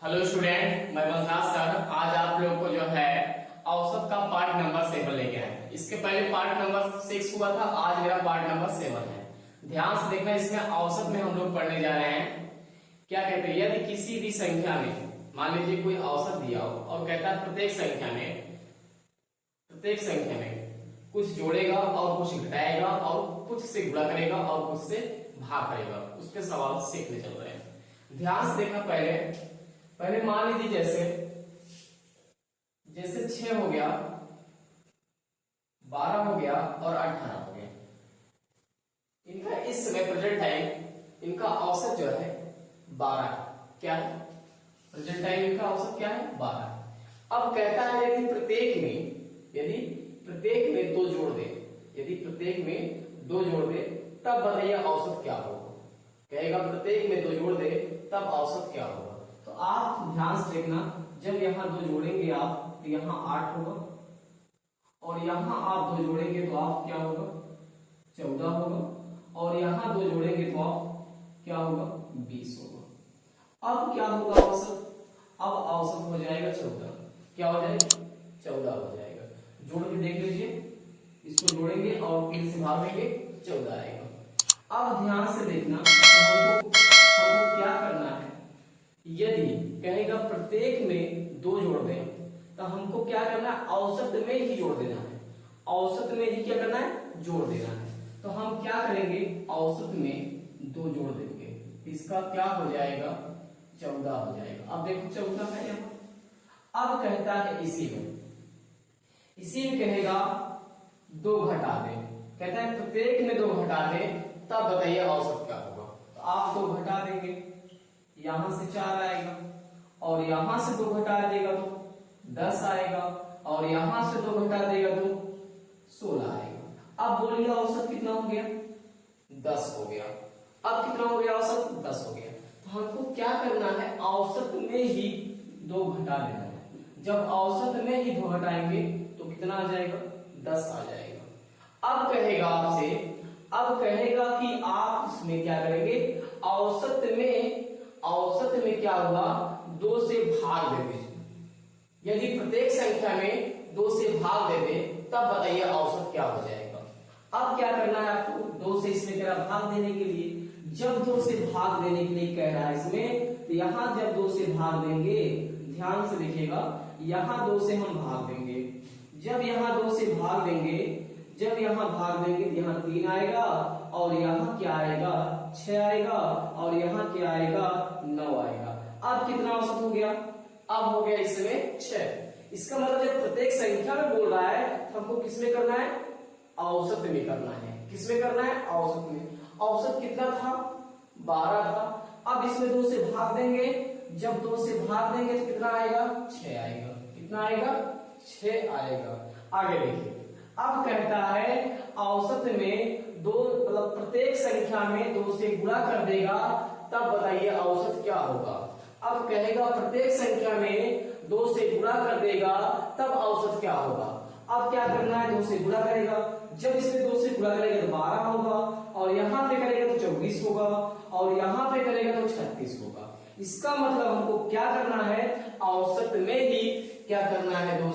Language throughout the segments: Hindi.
हेलो स्टूडेंट, मैं बलराज सर आज आप लोग को जो है औसत का पार्ट नंबर 7 लेके आए। इसके पहले पार्ट नंबर 6 हुआ था, आज मेरा पार्ट नंबर 7 है। ध्यान से देखना, इसमें औसत में हम लोग पढ़ने जा रहे हैं। क्या कहते हैं, यदि किसी भी संख्या में मान लीजिए कोई औसत दिया हो और कहता है प्रत्येक संख्या में कुछ जोड़ेगा और कुछ घटाएगा और कुछ से गुणा करेगा और कुछ से भाग करेगा, उस पर सवाल सीखने चल रहे हैं। ध्यान से देखना, पहले मान लीजिए जैसे 6 हो गया, 12 हो गया और 18 हो गया। इनका इस समय प्रेजेंट टाइम इनका औसत जो है 12 क्या है। प्रेजेंट टाइम इनका औसत क्या है, 12। अब कहता है यदि प्रत्येक में 2 जोड़ दे, तब बताइए औसत क्या होगा। कहेगा प्रत्येक में 2 जोड़ दे तब औसत क्या होगा। तो आप ध्यान से देखना, जब यहाँ 2 जोड़ेंगे आप तो यहाँ 8 होगा, और यहाँ आप 2 जोड़ेंगे तो आप क्या होगा, 14 होगा, और यहाँ 2 जोड़ेंगे तो आप क्या होगा, 20 होगा। अब क्या होगा औसत, अब औसत हो जाएगा 14। क्या हो जाएगा, 14 हो जाएगा। जोड़ के देख लीजिए, इसको जोड़ेंगे और 3 से भाग देंगे, 14 आएगा। अब ध्यान से देखना, तो हमको क्या करना है। यदि कहेगा प्रत्येक में 2 जोड़ दें तो हमको क्या करना है, औसत में ही जोड़ देना है। औसत में ही क्या करना है, जोड़ देना है। तो हम क्या करेंगे, औसत में 2 जोड़ देंगे, इसका क्या हो जाएगा, 14 हो जाएगा। अब देखो 14 है यहाँ। अब कहता है इसी में कहेगा 2 घटा दे, कहता है प्रत्येक में 2 घटा दे तब बताइए औसत क्या होगा। तो आप 2 घटा देंगे, यहां से 4 आएगा, और यहां से 2 घटा देगा तो 10 आएगा, और यहां से 2 घटा देगा तो 16 आएगा। अब बोलिए औसत कितना हो गया, 10 हो गया। अब कितना हो गया औसत, 10 हो गया। तो हमको क्या करना है, औसत में ही 2 घटा देना है। जब औसत में ही 2 घटाएंगे तो कितना आ जाएगा, 10 आ जाएगा। अब कहेगा कि आप इसमें क्या करेंगे, औसत में क्या हुआ, 2 से भाग दे दीजिए। यदि प्रत्येक संख्या में 2 से भाग दे दे तब बताइए औसत क्या हो जाएगा। अब क्या करना है आपको, 2 से इसमें कह रहा भाग देने के लिए। जब 2 से भाग देने के लिए कह रहा है इसमें, तो यहां जब 2 से भाग देंगे, ध्यान से देखिएगा, यहां 2 से हम भाग देंगे। जब यहां 2 से भाग देंगे तो यहाँ 3 आएगा, और यहाँ क्या आएगा, 6 आएगा, और यहाँ क्या आएगा, 9 आएगा। अब कितना औसत हो गया, अब हो गया इसमें 6। इसका मतलब जब प्रत्येक संख्या में बोल रहा है तो हमको किसमें करना है, औसत में करना है। किसमें करना है, औसत में। औसत कितना था, 12 था। अब इसमें 2 से भाग देंगे, जब 2 से भाग देंगे तो कितना आएगा, 6 आएगा। कितना आएगा, 6 आएगा। आगे देखिए, अब कहता है औसत में 2 मतलब प्रत्येक संख्या में 2 से गुणा कर देगा तब बताइए औसत क्या होगा। अब कहेगा प्रत्येक संख्या में 2 से गुणा कर देगा तब औसत क्या होगा। अब क्या करना है, 2 से गुणा करेगा, जब इसमें 2 से गुणा करेगा तो 12 होगा, और यहाँ पे करेगा तो 24 होगा, और यहाँ पे करेगा तो 36 होगा। इसका मतलब हमको क्या करना है, औसत में ही क्या करना है, 2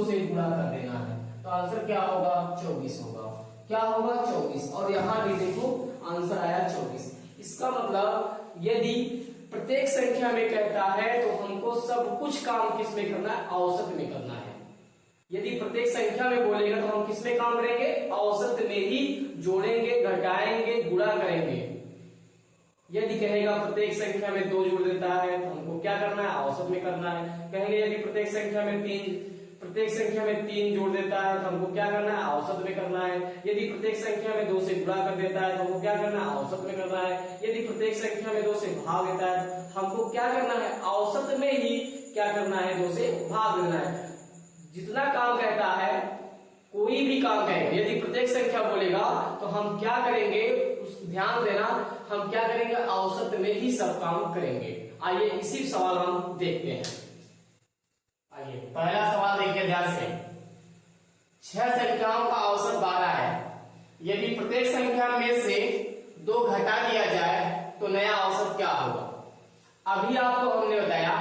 से गुणा कर देना है। तो आंसर क्या होगा, 24 होगा। क्या होगा, 24। और यहां भी देखो आंसर आया 24। इसका मतलब यदि प्रत्येक संख्या में कहता है तो हमको सब कुछ काम किस में करना है, औसत में करना है। यदि प्रत्येक संख्या में बोलेगा तो हम किस में काम करेंगे, औसत में ही जोड़ेंगे, घटाएंगे, गुणा करेंगे। यदि कहेगा प्रत्येक संख्या में 2 जोड़ देता है तो हमको क्या करना है, औसत में करना है। कहेंगे यदि प्रत्येक संख्या में 3 जोड़ देता है तो हमको क्या करना है, औसत में करना है। यदि प्रत्येक संख्या में 2 से गुणा कर देता है तो हमको क्या करना है, औसत में करना है। यदि प्रत्येक संख्या में 2 से भाग देता है तो हमको क्या करना है, औसत में ही क्या करना है, 2 से भाग देना है। जितना काम कहता है, कोई भी काम कहेगा, यदि प्रत्येक संख्या बोलेगा तो हम क्या करेंगे, ध्यान देना, हम क्या करेंगे, औसत में ही सब काम करेंगे। आइए इसी सवाल हम देखते हैं। आइए पहला सवाल देखिए ध्यान से। 6 संख्याओं का औसत 12 है। यदि प्रत्येक संख्या में से 2 घटा दिया जाए तो नया औसत क्या होगा। अभी आपको हमने बताया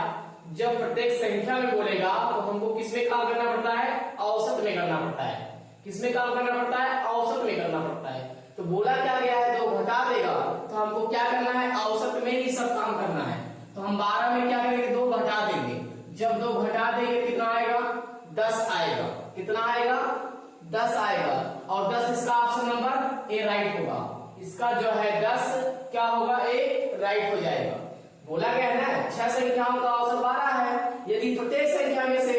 जब प्रत्येक संख्या में बोलेगा तो हमको किसमें काम करना पड़ता है, औसत में करना पड़ता है। किसमें काम करना पड़ता है, औसत में करना पड़ता है। तो बोला क्या गया है, 2 घटा देगा तो हमको क्या करना है, औसत में ही सब काम करना है। तो हम 12 में क्या करेंगे, 2 घटा देंगे। जब 2 घटा देंगे कितना आएगा, 10 आएगा। कितना आएगा, 10 आएगा। और 10 इसका ऑप्शन नंबर ए राइट होगा। इसका जो है 10 क्या होगा, ए राइट हो जाएगा। बोला गया है ना 6 संख्याओं का औसत 12 है। यदि प्रत्येक संख्या में से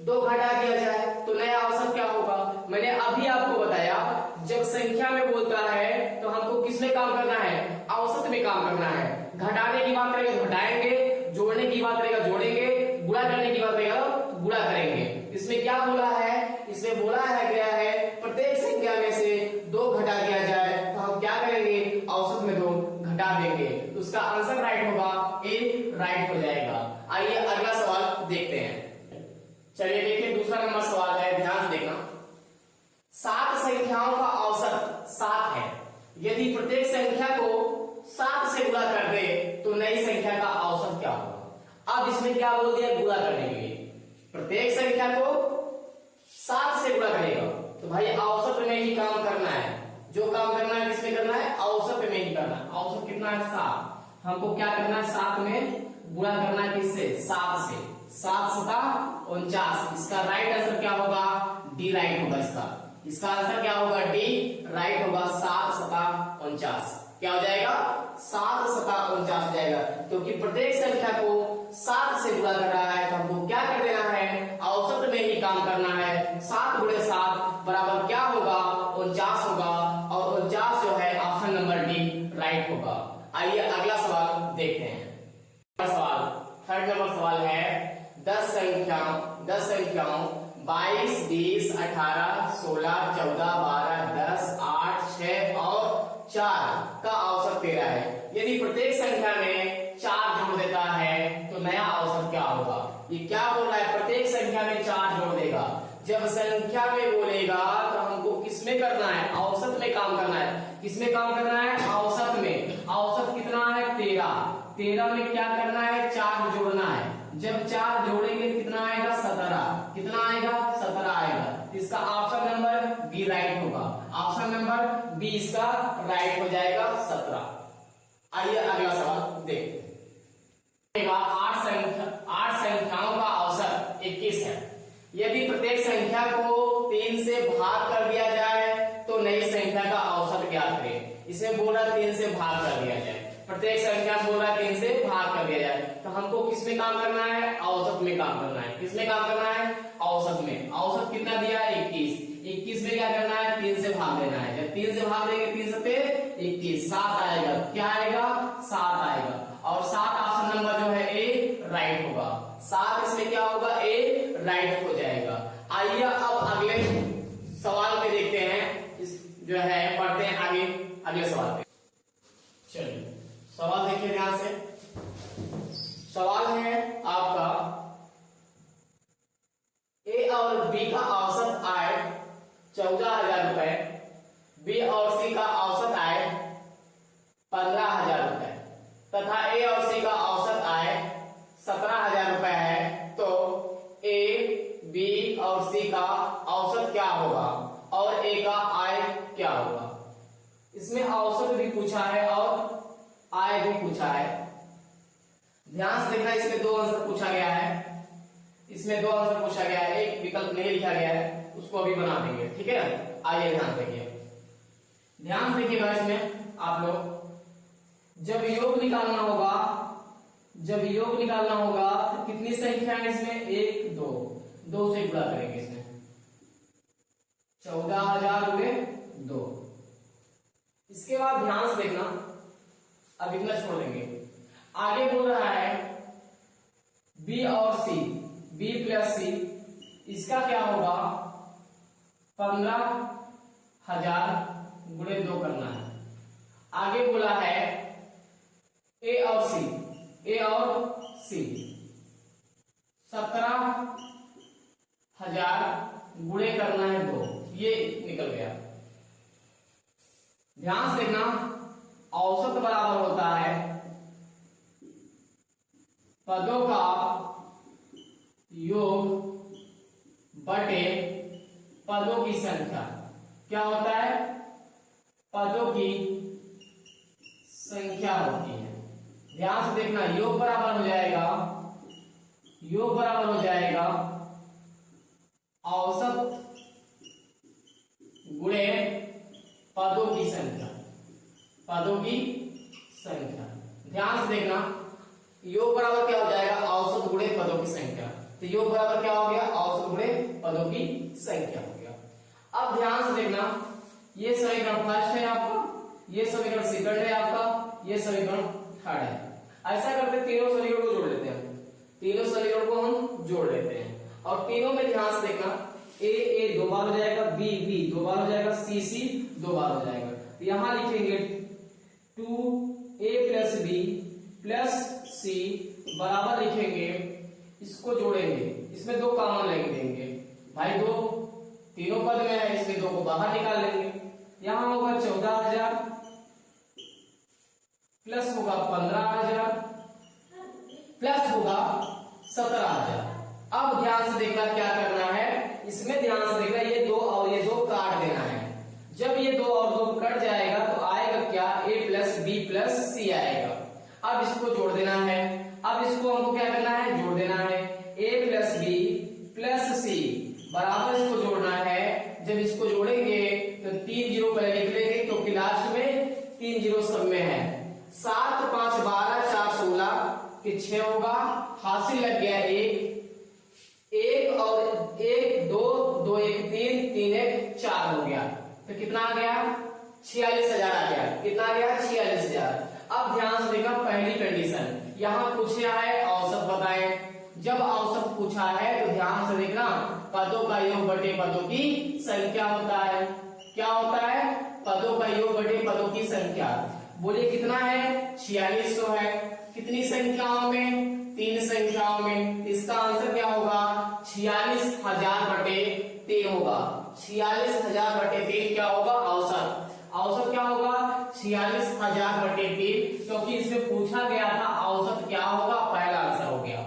2 घटा दिया जाए तो नया औसत क्या होगा। मैंने अभी आपको बताया जब संख्या में बोलता है तो हमको किसमें काम करना है, औसत में काम करना है। घटाने की बात करेंगे तो घटाएंगे, जोड़ने की बात करेगा जोड़ेंगे, गुणा करने की बात करेगा तो गुणा करेंगे। इसमें क्या बोला है, इसमें बोला है गया है प्रत्येक संख्या में से 2 घटा दिया जाए तो हम क्या करेंगे, औसत में 2 घटा देंगे। तो उसका आंसर राइट होगा, ए राइट हो जाएगा। आइए अगला सवाल देखते हैं। चलिए देखिए दूसरा नंबर सवाल है, ध्यान से देखना। 7 संख्याओं का औसत 7 है। यदि प्रत्येक संख्या को 7 से गुणा कर दे तो नई संख्या का औसत क्या होगा। अब इसमें क्या बोल दिया, गुणा करने के लिए। प्रत्येक संख्या को 7 से गुणा करेगा तो भाई औसत में ही काम करना है। जो काम करना है किसमें करना है, औसत में ही करना है। औसत कितना है, 7। हमको क्या करना है, 7 में गुणा करना है किससे, 7 से। 7 सता 49। इसका राइट आंसर क्या होगा, डी राइट होगा। इसका आंसर क्या होगा, डी राइट होगा। 7 सता 49 क्या हो जाएगा, 7 सता 49 हो जाएगा। क्योंकि प्रत्येक संख्या को 7 से गुणा कर रहा है तो हमको क्या कर देना है, औसत में ही काम करना है। 7 गुणे 7 बराबर क्या होगा, 49 होगा। और 49 जो है ऑप्शन नंबर डी राइट होगा। आइए अगला सवाल देखते हैं। सवाल थर्ड नंबर सवाल है, 10 संख्याओं 22, 20, 18, 16, 14, 12, 10, 8, 6 और 4 का औसत 13 है। यदि प्रत्येक संख्या में 4 जोड़ देता है तो नया औसत क्या होगा। ये क्या बोल रहा है, प्रत्येक संख्या में 4 जोड़ देगा। जब संख्या में बोलेगा तो हमको किसमें करना है, औसत में काम करना है। किसमें काम करना है, औसत में। औसत कितना है, 13। 13 में क्या करना है, 4 जोड़ना है। जब 4 जोड़ेंगे कितना आएगा, 17। कितना आएगा, 17 आएगा। इसका ऑप्शन नंबर बी राइट होगा। ऑप्शन नंबर बी इसका राइट हो जाएगा, 17। आइए अगला सवाल देखते हैं। 8 संख्याओं का औसत 21 है। यदि प्रत्येक संख्या को 3 से भाग कर दिया जाए तो नई संख्या का औसत ज्ञात करें। इसमें बोला 3 से भाग कर दिया जाए। प्रत्येक संख्या बोल रहा है 3 से भाग कर दिया जाए तो हमको किसमें काम करना है, औसत में काम करना है। किसमें काम करना है, औसत में। औसत कितना दिया है, 21। 21 में क्या करना है, 3 से भाग देना है। जब 3 से भाग देंगे 3 सते 21, 7 आएगा। क्या आएगा, 7 आएगा। और 7 ऑप्शन नंबर जो है ए राइट होगा। 7 इसमें क्या होगा, ए राइट हो जाएगा। आइए अब अगले सवाल में देखते हैं, इस जो है पढ़ते हैं आगे अगले सवाल पे। चलिए सवाल देखिए ध्यान से। सवाल है आपका, ए और बी का औसत आय 14,000 रुपए, बी और सी का औसत आय 15,000 रुपए तथा ए और सी का औसत आय 17,000 रुपए है। तो ए, बी और सी का औसत क्या होगा और ए का आय क्या होगा। इसमें औसत भी पूछा है और आय भी पूछा है। ध्यान से देखना, इसमें 2 आंसर पूछा गया है। इसमें 2 आंसर पूछा गया है, एक विकल्प नहीं लिखा गया है, उसको अभी बना देंगे। ठीक है, आइए ध्यान से देखिए। ध्यान से देखिएगा, इसमें आप लोग जब योग निकालना होगा, तो कितनी संख्या है इसमें, 1, 2 से गुणा करेंगे। इसमें 14,000 गुणे 2। इसके बाद ध्यान से देखना, अब इतना छोड़ देंगे। आगे बोल रहा है बी और सी, बी प्लस सी, इसका क्या होगा, 15,000 गुणे 2 करना है। आगे बोला है ए और सी 17,000 गुणे करना है 2। ये निकल गया। ध्यान से देखना, औसत बराबर होता है पदों का योग बटे पदों की संख्या। क्या होता है? पदों की संख्या होती है। ध्यान से देखना, योग बराबर हो जाएगा, योग बराबर हो जाएगा औसत गुणे पदों की संख्या, पदों की संख्या। ध्यान से देखना, योग बराबर क्या हो जाएगा? औसत गुणे पदों की संख्या। तो योग बराबर क्या हो गया? औसत गुणे पदों की संख्या हो गया। अब ध्यान से देखना, ये समीकरण फर्स्ट है आपका, ये समीकरण सेकंड है आपका, ये समीकरण थर्ड है। ऐसा करते तीनों समीकरण को जोड़ लेते हैं, तीनों समीकरण को हम जोड़ लेते हैं और तीनों में ध्यान से देखना, ए दो बार हो जाएगा, बी दो बार हो जाएगा, सी दो बार हो जाएगा। तो यहां लिखेंगे 2a + b + c बराबर लिखेंगे, इसको जोड़ेंगे, इसमें दो कॉमन लेंगे भाई, दो तीनों पद में है, इसमें दो को बाहर निकाल लेंगे। यहां होगा 14,000 प्लस होगा 15,000 प्लस होगा 17,000। अब ध्यान से देखना क्या करना है, इसमें ध्यान से देखना, ये दो और ये दो काट देना है। जब ये दो और दो कट जाएगा तो आएगा क्या? a + b + c आएगा। अब इसको जोड़ देना है, अब इसको हमको क्या करना है? जोड़ देना है। a + b + c बराबर इसको जोड़ना है। जब इसको जोड़ेंगे तो 3 जीरो पहले लिख लेंगे क्योंकि लास्ट में 3 जीरो सब में है। 7 × 5 = 12, 4 × 16 के 6 होगा, हासिल लग गया 1 और 1 2 2 1 3 3 1 4 हो गया। तो कितना आ गया? 46,000 आ गया। कितना आ गया? 46,000। अब ध्यान से देखना, पहली कंडीशन यहां पूछा है औसत बताएं। जब औसत पूछा है तो ध्यान से देखना, पदों का योग बटे पदों की संख्या होता है। क्या होता है? पदों का योग बटे पदों की संख्या। बोलिए कितना है? 4600 है। कितनी संख्याओं में? 3 संख्याओं में। इसका आंसर क्या होगा? 46,000 बटे 3 होगा। 46,000 बटे 3 क्या होगा? औसत। औसत क्या होगा? 46,000 बटे 3, क्योंकि इसमें पूछा गया था औसत क्या होगा। पहला आंसर हो गया,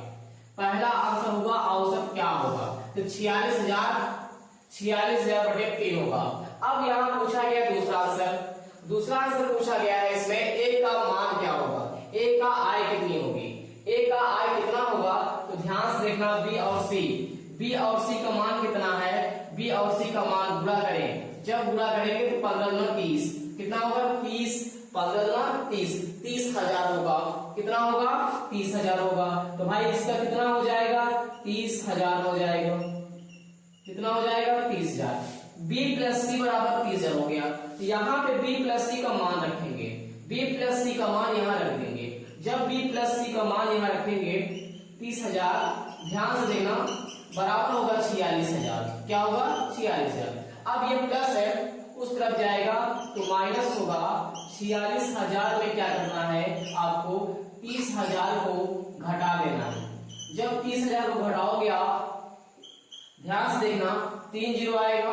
पहला आंसर होगा औसत क्या होगा। तो 46,000 बटे 3 होगा। अब यहाँ पूछा गया दूसरा आंसर, दूसरा आंसर पूछा गया है इसमें ए का मान क्या होगा, ए का आय कितनी होगी, ए का आय कितना होगा। तो ध्यान से देखना, बी और सी का मान कितना है? बी और सी का मान गुणा करें, जब गुणा करेंगे तो 15 × 30 कितना होगा? 30, 15 × 30 30,000 होगा। कितना होगा? 30,000 होगा। तो भाई इसका कितना हो जाएगा? 30,000 हो जाएगा। कितना हो जाएगा? 30,000। b + c बराबर 30,000 हो गया। तो यहाँ पे b + c का मान रखेंगे, b + c का मान यहाँ रख देंगे। जब b + c का मान यहाँ रखेंगे 30,000, ध्यान से देखना, बराबर होगा 46,000। क्या होगा? 46,000। अब ये प्लस है उस तरफ जाएगा तो माइनस होगा। 46,000 में क्या करना है आपको? 30,000 को घटा देना है। जब 30,000 को घटाओगे आप, ध्यान से देखना, 3 जीरो आएगा।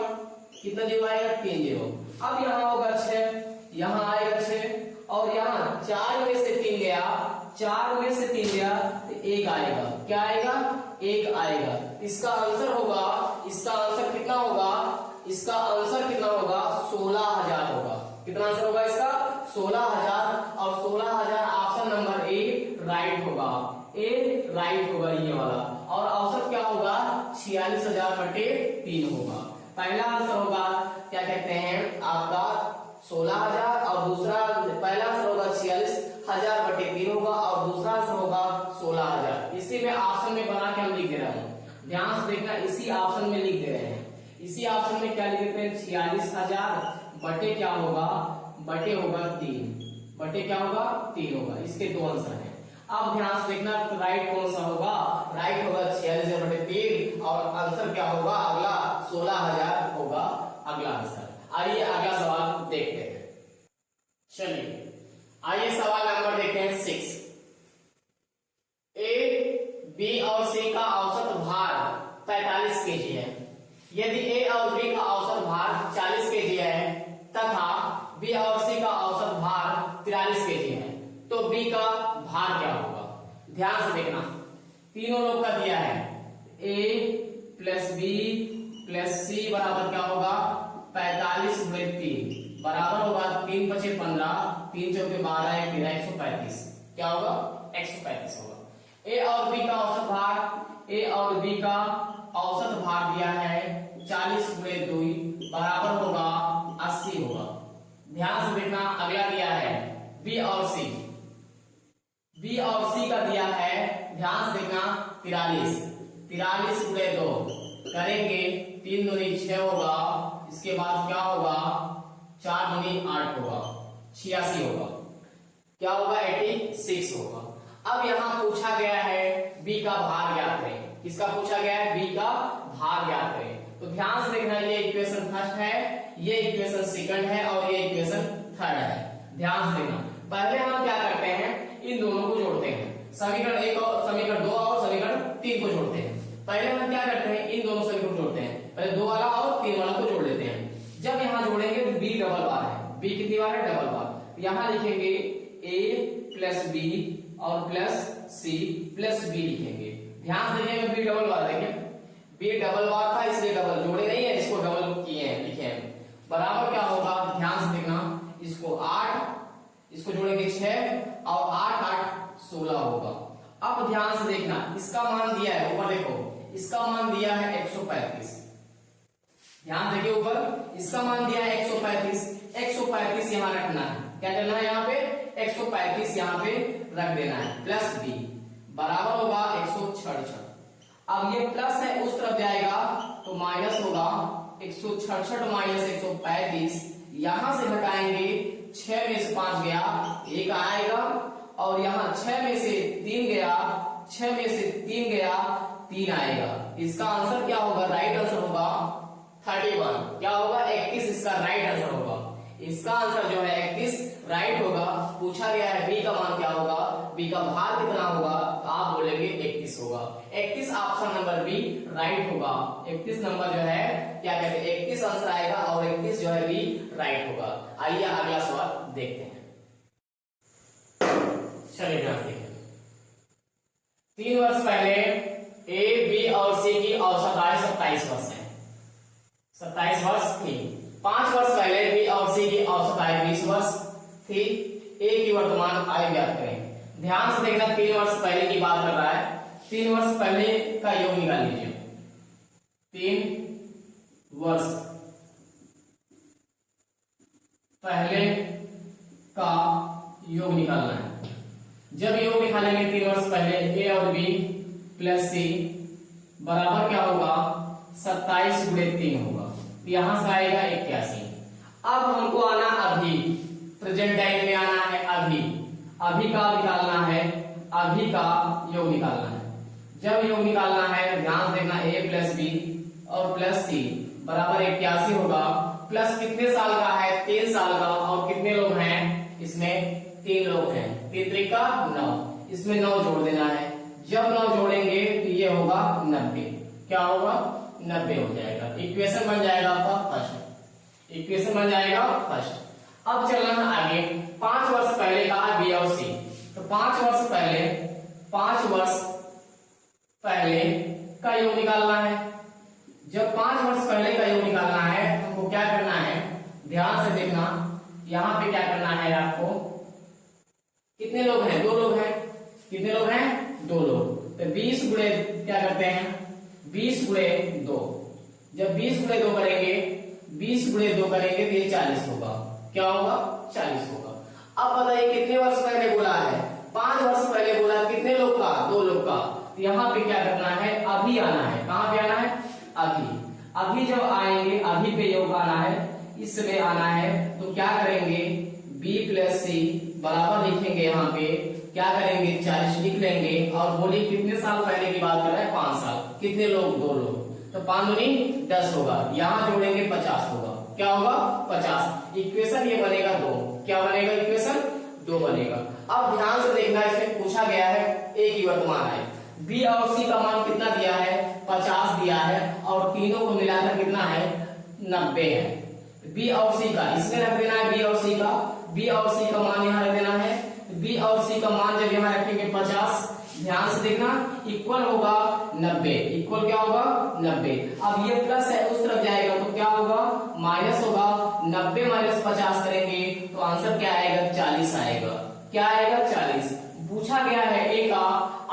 कितना जीरो आएगा? 3 जीरो। अब यहाँ होगा 6, यहाँ आएगा 6 और यहाँ 4 में से 3 गया, 4 में से 3 गया तो 1 आएगा। क्या आएगा? 1 आएगा। इसका आंसर होगा, इसका आंसर कितना होगा? इसका आंसर कितना होगा? 16,000 होगा। कितना आंसर होगा इसका? 16,000। और 16,000 ऑप्शन नंबर ए राइट होगा, ए राइट होगा ये वाला। और औसत क्या होगा? 46,000 बटे 3 होगा। पहला आंसर होगा क्या कहते हैं आपका 16,000 और दूसरा, पहला आंसर होगा 46,000 बटे 3 होगा और दूसरा आंसर होगा 16,000। इसी में ऑप्शन में बना के हम लिख दे रहे हैं, ध्यान से देखना, इसी ऑप्शन में लिख दे रहे हैं। इसी ऑप्शन में क्या लिख देते हैं? 46,000 बटे क्या होगा? बटे होगा 3, बटे क्या होगा? 3 होगा। इसके दो आंसर हैं। अब ध्यान से देखना, राइट कौन सा होगा? राइट होगा 46,000 बटे 3 और आंसर क्या होगा? अगला 16,000 होगा अगला आंसर। आइए अगला सवाल देखते हैं। चलिए आइए सवाल नंबर देखते हैं 6। ए, बी और सी का औसत भार 45 केजी है। यदि ए और बी का औसत भार 40 केजी है तथा बी और सी का औसत भार 43 केजी है, तो बी का भार क्या होगा? ध्यान से देखना, तीनों लोग का दिया है a प्लस बी प्लस सी बराबर क्या होगा 45 गुणे 3 बराबर होगा 3 पचे 15, 3 चौके 12, 135। क्या होगा 135 होगा। ए और बी का औसत भार, ए और बी का औसत भार दिया है 40 गुणे 2 बराबर होगा 80 होगा। ध्यान से देखना, अगला दिया है बी और सी, बी और सी का दिया है, ध्यान से देखना 43 गुणे 2 करेंगे 3 दूनी 6 होगा, इसके बाद क्या होगा 4 दूनी 8 होगा 86 होगा। क्या होगा 86 होगा। अब यहाँ पूछा गया है बी का भार ज्ञात करें। किसका पूछा गया है? बी का भार ज्ञात करें। तो ध्यान से देखना, ये इक्वेशन फर्स्ट है, ये इक्वेशन सेकंड है और ये इक्वेशन थर्ड है। ध्यान से देखना, पहले हम क्या करते हैं, इन दोनों को जोड़ते हैं, समीकरण 1 और समीकरण 2 और समीकरण 3 को जोड़ते हैं। पहले हम क्या करते हैं, इन दोनों समीकरण को जोड़ते हैं, पहले 2 वाला और 3 वाला को जोड़ लेते हैं। जब यहाँ जोड़ेंगे तो बी डबल बार है, बी कितनी बार है? डबल बार। यहाँ लिखेंगे a प्लस बी और प्लस सी प्लस बी लिखेंगे। ध्यान से देखिएगा, बी डबल बार, देखिए बी डबल बार था इसलिए डबल जोड़े नहीं है, इसको डबल किए हैं, लिखे हैं। बराबर क्या होगा, ध्यान से देखना, इसको 8, इसको जोड़ेंगे 6 और 8 8 16 होगा। अब ध्यान से देखना, इसका मान दिया है ऊपर, देखो इसका मान दिया है 135। ध्यान देखिए ऊपर इसका मान दिया है 135, 135 यहाँ रखना है। क्या करना है यहाँ पे? 135 यहाँ पे रख देना है, प्लस बी बराबर होगा 166। अब ये प्लस है उस तरफ जाएगा तो माइनस होगा, 166 माइनस 135, यहां से घटाएंगे 6 में से 5 गया 1 आएगा, और यहाँ 6 में से 3 गया, 6 में से 3 गया 3 आएगा। इसका आंसर क्या होगा? राइट आंसर होगा 31। क्या होगा? 31 इसका राइट आंसर होगा। इसका आंसर जो है 31 राइट होगा। पूछा गया है बी का मान क्या होगा, बी का भार कितना होगा, तो आप बोलेंगे 31 होगा। 31 ऑप्शन नंबर बी राइट होगा। 31 नंबर जो है क्या कहते हैं, 31 आंसर आएगा और 31 जो है बी राइट होगा। आइए अगला सवाल देखते हैं। चलिए ध्यान से देखें, 3 वर्ष पहले ए बी और सी की औसत आयु 27 वर्ष है, 27 वर्ष थी। 5 वर्ष पहले बी और सी की औसत आयु 20 वर्ष थी। ए की वर्तमान आयु ज्ञात करें। ध्यान से देखना, 3 वर्ष पहले की बात कर रहा है, 3 वर्ष पहले का योग निकाल लीजिए। 3 वर्ष पहले का योग निकालना है। जब योग निकालेंगे 3 वर्ष पहले, ए और बी प्लस सी बराबर क्या होगा 27 गुणे 3 होगा, यहां से आएगा 81। अब हमको आना अभी, प्रेजेंट टाइम में आना है अभी, अभी का निकालना है, अभी का योग निकालना है। जब योग निकालना है ध्यान से देखना, ए प्लस बी और प्लस सी बराबर 81 होगा। प्लस कितने साल का है? 3 साल का। और कितने लोग हैं इसमें? 3 लोग हैं, 3 त्रिका 9, इसमें 9 जोड़ देना है। जब 9 जोड़ेंगे तो ये होगा 90। क्या होगा? 90 हो जाएगा। इक्वेशन बन जाएगा आपका फर्स्ट, इक्वेशन बन जाएगा फर्स्ट। अब चलना है आगे, 5 वर्ष पहले का बी और सी। तो 5 वर्ष पहले, 5 वर्ष पहले का योग निकालना है। जब 5 वर्ष पहले का योग निकालना है हमको क्या करना है, ध्यान से देखना, यहां पे क्या करना है आपको, कितने लोग हैं? 2 लोग हैं। कितने लोग हैं? 2 लोग। तो 20 गुणे क्या करते हैं, 20 गुणे 2। जब 20 गुणे 2 करेंगे, 20 गुणे 2 करेंगे तो ये 40 होगा। क्या होगा? 40 होगा। अब बताइए कितने वर्ष पहले बोला है? 5 वर्ष पहले बोला, कितने लोग का? 2 लोग का। तो यहाँ पे क्या करना है, अभी आना है। कहां पे आना है? अभी। अभी जब आएंगे, अभी पे योग आना है, इसमें आना है, तो क्या करेंगे, b प्लस सी बराबर लिखेंगे, यहाँ पे क्या करेंगे 40 लिख लेंगे। और बोली कितने साल पहले की बात कर रहा है? 5 साल। कितने लोग? 2 लोग। तो 5 दूनी 10 होगा, यहाँ जोड़ेंगे 50 होगा। क्या होगा? 50। इक्वेशन ये बनेगा 2। क्या बनेगा? इक्वेशन 2 बनेगा। अब ध्यान से देखना, इसमें पूछा गया है ए की वर्तमान आयु, बी और सी का मान कितना दिया है? 50 दिया है, और तीनों को मिलाकर कितना है? 90 है। बी और सी का इसमें रख देना है, बी और सी का, बी और सी का मान यहाँ रख देना है। बी और सी का मान जब यहाँ रखेंगे 50, ध्यान से देखना, इक्वल होगा 90, इक्वल क्या होगा 90। अब ये प्लस है उस तरफ जाएगा तो क्या होगा माइनस होगा, 90 माइनस 50 करेंगे तो आंसर क्या आएगा 40 आएगा। क्या आएगा 40। पूछा गया है ए का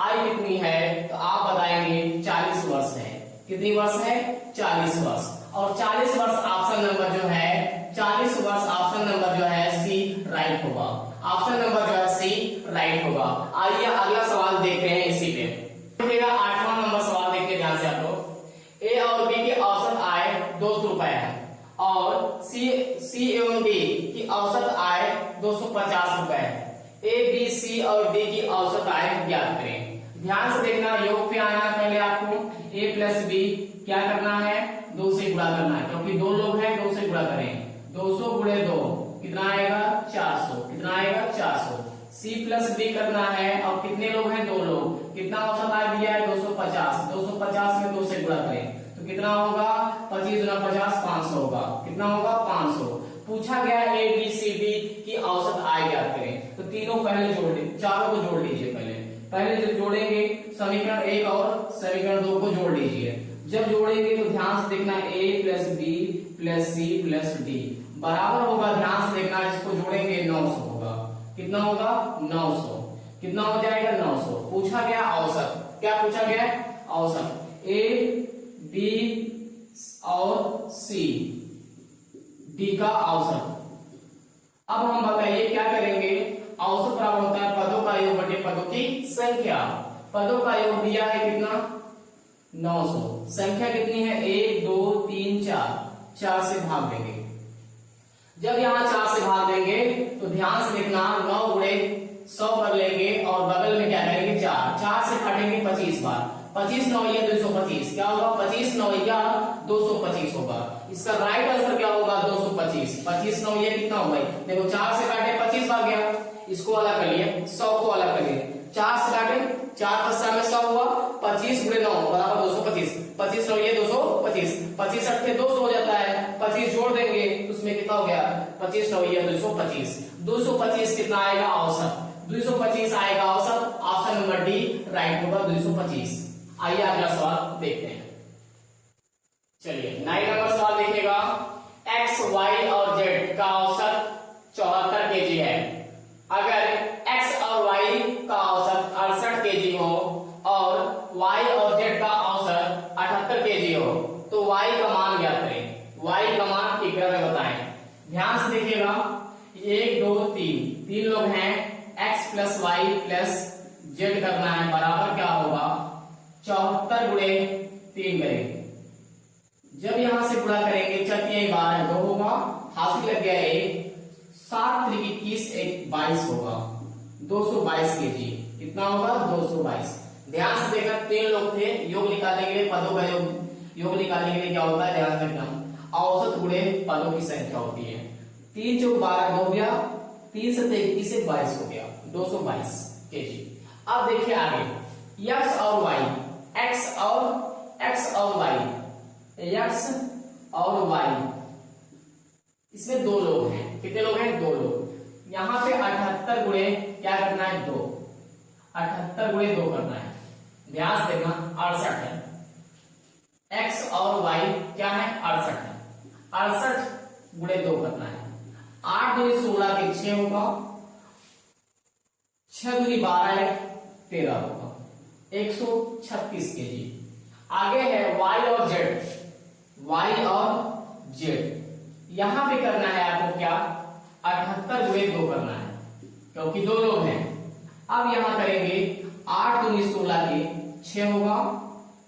आयु कितनी है तो आप बताएंगे 40 वर्ष है। कितनी वर्ष है 40 वर्ष। और 40 वर्ष ऑप्शन नंबर जो है 40 वर्ष ऑप्शन नंबर जो है सी राइट होगा। ऑप्शन नंबर जो है सी राइट होगा। आइए अगला सवाल देखते हैं इसी पे। देखिएगा 8वां नंबर सवाल देखिए ध्यान से आप लोग। ए और बी की औसत आय 200 रुपए है और सी एवं डी की औसत आय 250 रुपए है। ए बी सी और डी की औसत आय ज्ञात करें। ध्यान से देखना, योग पे आना है पहले आपको। ए प्लस बी क्या करना है 2 से गुणा करना है, क्योंकि 2 लोग हैं 2 से गुणा करें। 200 गुणे 2 कितना आएगा 400। कितना आएगा 400। सी प्लस डी करना है और कितने लोग हैं 2 लोग। कितना औसत आय दिया है 250। 250 में 2 से गुणा करें तो कितना होगा 25 गुना 50 500 होगा। कितना होगा 500। पूछा गया ए बी सी डी की औसत आय ज्ञात करें। तो तीनों पहले जोड़ लीजिए, चारों को जोड़ लीजिए। पहले जो जोड़ेंगे समीकरण 1 और समीकरण 2 को जोड़ लीजिए। जब जोड़ेंगे तो ध्यान से देखना a plus B plus C plus D बराबर होगा, ध्यान से देखना इसको जोड़ेंगे 900 होगा। कितना होगा 900। कितना हो जाएगा 900। पूछा गया औसत, क्या पूछा गया औसत a b और c d का औसत। अब हम बताइए क्या करेंगे। औसत बराबर होता है पदों का योग बटे पदों की संख्या। पदों का योग दिया है कितना 900। संख्या कितनी है 1 2 3 4, 4 से भाग देंगे। जब यहाँ 4 से भाग देंगे तो ध्यान से देखना 9 गुणे 100 कर लेंगे और बगल में क्या करेंगे 4। 4 से काटेंगे 25 बार। 25 9 या 225 क्या होगा 25 9 या 225 होगा। इसका राइट आंसर क्या होगा 225। 25 9 ये कितना होगा देखो 4 से काटे 25 भाग गया। इसको अलग कर लिए 100 को अलग कर लिए। 4 से काटे 4 5 में 100 हुआ। 25 गुणे 9 बराबर 225। 25 9 ये 225। 25 8 200 हो जाता है। 25 जोड़ देंगे उसमें कितना हो गया 25 9 ये 225। 225 कितना आएगा औसत 225 आएगा औसत। ऑप्शन नंबर डी राइट होगा 225। आइए अगला सवाल देखते हैं। चलिए 9 नंबर सवाल देखिएगा। एक्स वाई और जेड का औसत 74 केजी है। अगर x और y का औसत 68 केजी हो और y और z का औसत 78 केजी हो तो y का मान ज्ञात करें। y का मान फिगर में बताएं। ध्यान से देखिएगा 1 2 3 लोग हैं। x plus Y plus Z करना है बराबर क्या होगा 74 गुणे 3 करेंगे। जब यहां से गुणा करेंगे 4 12 2 होगा। हासिल लग गया 1। 7 3 21 1 22 होगा 222 केजी। कितना होगा 222। ध्यान से देखना 3 लोग थे। योग निकालने के लिए पदों का योग निकालने के लिए क्या होता है ध्यान से देखना औसत गुणे पदों की संख्या होती है। 3 4 12 हो गया। 3 से 21 से 22 हो गया 222 केजी। अब देखिए आगे x और y x और y x और y इसमें 2 लोग हैं। कितने लोग हैं 2 लोग। यहां पे 78 गुणे क्या करना है 2। 78 गुणे 2 करना है। ध्यान से देखना 68 है। x और y क्या है 68 है। 68 गुणे 2 करना है। 8 दूनी 16 के 6 होगा। 6 दूनी 12 13 होगा 136 केजी। आगे है y और z। यहां पे करना है आपको क्या 78 गुणे 2 करना है क्योंकि 2 लोग हैं। अब यहां करेंगे 8 दूनी 16 के 6 होगा।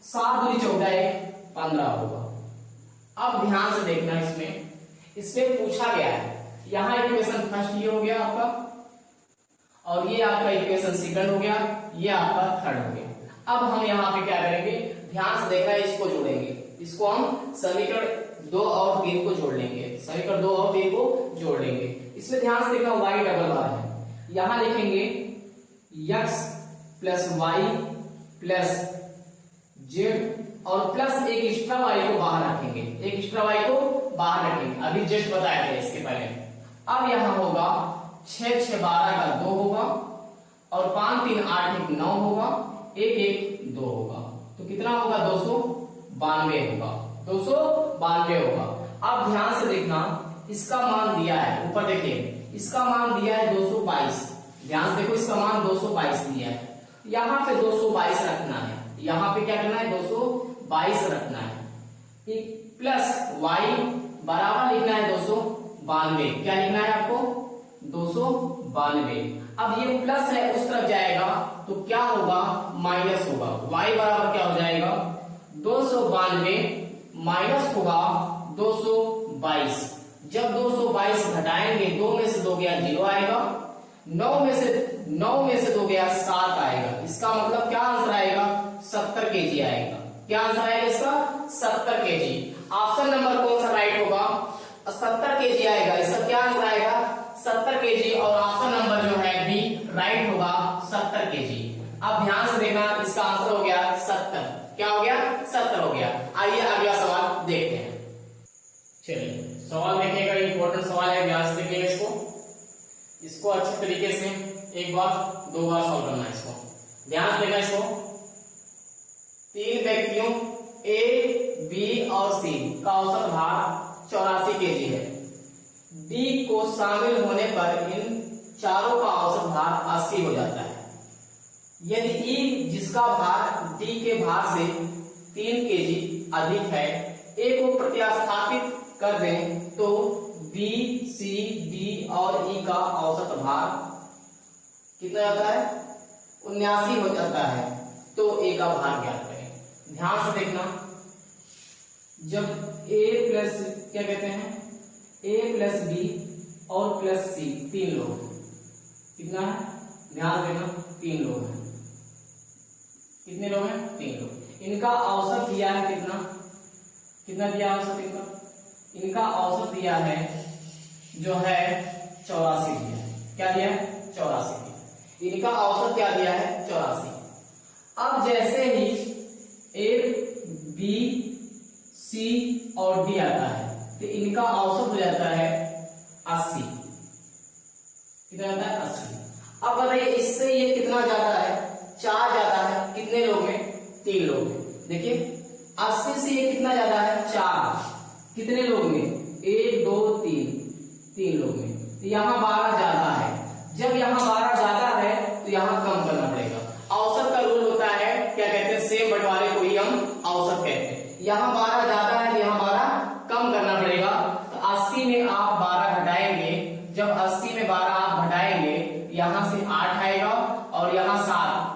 7 दूनी 14 15 होगा। अब ध्यान से देखना इसमें पूछा गया है। यहां इक्वेशन फर्स्ट ये हो गया आपका और ये आपका इक्वेशन सेकंड हो गया। ये आपका थर्ड हो गया। अब हम यहां पे क्या करेंगे ध्यान से देखना इसको जोड़ेंगे। इसको हम समीकरण 2 और 3 को जोड़ लेंगे। समीकरण 2 और 3 को जोड़ लेंगे। इसमें ध्यान से देखना y डबल बार है। यहां लिखेंगे x plus Y plus Z और प्लस एक एक्स्ट्रा y को बाहर रखेंगे। एक एक्स्ट्रा y को बाहर रखेंगे। अभी जस्ट बताया था इसके पहले। अब यहां होगा 6 6 12 का 2 होगा और 5 3 8 1 9 होगा। एक एक 2 होगा, तो कितना होगा 292 होगा, 292 होगा। अब ध्यान से देखना, इसका मान दिया है, ऊपर देखिए इसका मान दिया है 222, ध्यान से देखो इसका मान 222 दिया है, यहाँ पे 222 रखना है, यहाँ पे क्या करना है 222 रखना है, प्लस y बराबर लिखना है 292, क्या लिखना है आपको 292। अब ये प्लस है उस तरफ जाएगा तो क्या होगा माइनस होगा, y बराबर क्या हो जाएगा 292 माइनस होगा 222। जब 222 घटाएंगे 2 में से 2 गया 0 आएगा, 9 में से 2 गया 7 आएगा, इसका मतलब क्या आंसर आएगा 70 केजी आएगा। क्या आंसर आएगा इसका 70 केजी। ऑप्शन नंबर कौन सा राइट होगा 70 केजी आएगा, इसका क्या आंसर आएगा 70 केजी, और ऑप्शन नंबर जो है बी राइट होगा 70 केजी। अब ध्यान से देखना, इसका आंसर हो गया 70, क्या हो गया 70 हो गया। आइए अगला सवाल देखते हैं। चलिए सवाल देखिएगा, इंपॉर्टेंट सवाल है, ध्यान से देखिएगा इसको अच्छे तरीके से एक बार 2 बार सॉल्व करना है इसको, ध्यान से देखना इसको। 3 व्यक्तियों ए बी और सी का औसत भार 84 केजी है, डी को शामिल होने पर इन चारों का औसत भार 80 हो जाता है। यदि ई जिसका भार डी के भार से 3 केजी अधिक है, ए को प्रतिस्थापित कर दें तो बी सी डी और ई का औसत भार कितना जाता है 79 हो जाता है, तो ए का भार ज्ञात करें। ध्यान से देखना, जब ए प्लस क्या कहते हैं ए प्लस बी और प्लस सी 3 लोग, कितना है ध्यान से देखना 3 लोग हैं, कितने लोग हैं 3 लोग। इनका औसत दिया है कितना दिया औसत इनका औसत दिया है जो है 84 दिया है, क्या दिया है 84 दिया, इनका औसत क्या दिया है 84। अब जैसे ही ए बी सी और डी आता है तो इनका औसत हो जाता है 80, कितना जाता है 80। अब बताइए इससे ये कितना जाता है 4 जाता है, कितने लोग में 3 लोग में, देखिए 80 से ये कितना जाता है 4, कितने लोग में 1 2 3 लोग में, तो यहाँ 12 जाता है। जब यहाँ 12 जाता है तो यहाँ कम करना पड़ेगा। औसत का रूल होता है क्या कहते हैं सेम बंटवारे को ही हम औसत कहते हैं। यहाँ 12 जाता है तो यहाँ 12 कम करना पड़ेगा, तो 80 में आप 12 घटाएंगे, जब 80 में 12 आप घटाएंगे यहाँ से 8 आएगा और यहाँ